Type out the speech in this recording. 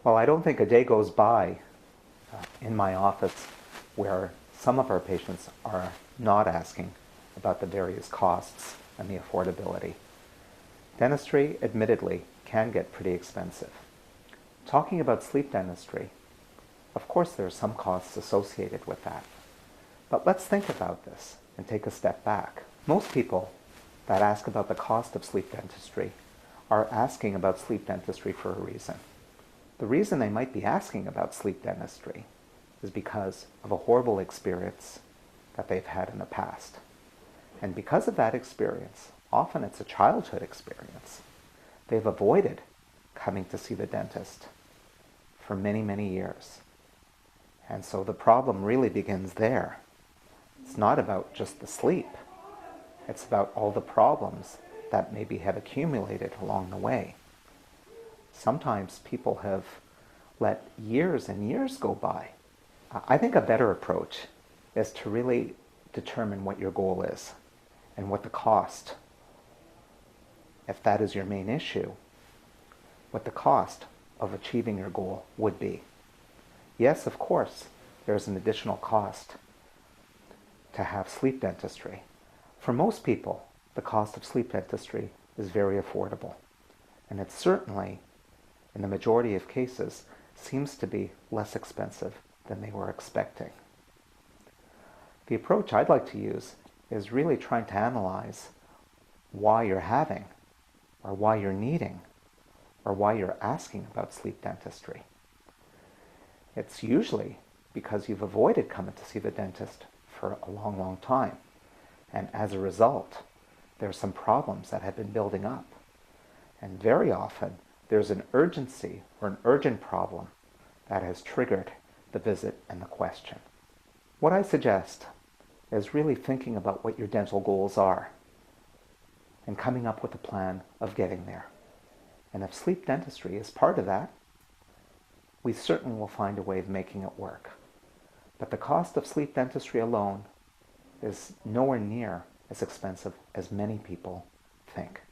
Well, I don't think a day goes by in my office where some of our patients are not asking about the various costs and the affordability. Dentistry, admittedly, can get pretty expensive. Talking about sleep dentistry, of course there are some costs associated with that. But let's think about this and take a step back. Most people that ask about the cost of sleep dentistry are asking about sleep dentistry for a reason. The reason they might be asking about sleep dentistry is because of a horrible experience that they've had in the past. And because of that experience, often it's a childhood experience, they've avoided coming to see the dentist for many, many years. And so the problem really begins there. It's not about just the sleep. It's about all the problems that maybe have accumulated along the way. Sometimes people have let years and years go by. I think a better approach is to really determine what your goal is and what the cost, if that is your main issue, what the cost of achieving your goal would be. Yes, of course, there's an additional cost to have sleep dentistry. For most people, the cost of sleep dentistry is very affordable, and it certainly, in the majority of cases, seems to be less expensive than they were expecting. The approach I'd like to use is really trying to analyze why you're having, or why you're needing, or why you're asking about sleep dentistry. It's usually because you've avoided coming to see the dentist for a long, long time. And as a result, there are some problems that have been building up. And very often, there's an urgency or an urgent problem that has triggered the visit and the question. What I suggest is really thinking about what your dental goals are and coming up with a plan of getting there. And if sleep dentistry is part of that, we certainly will find a way of making it work. But the cost of sleep dentistry alone is nowhere near as expensive as many people think.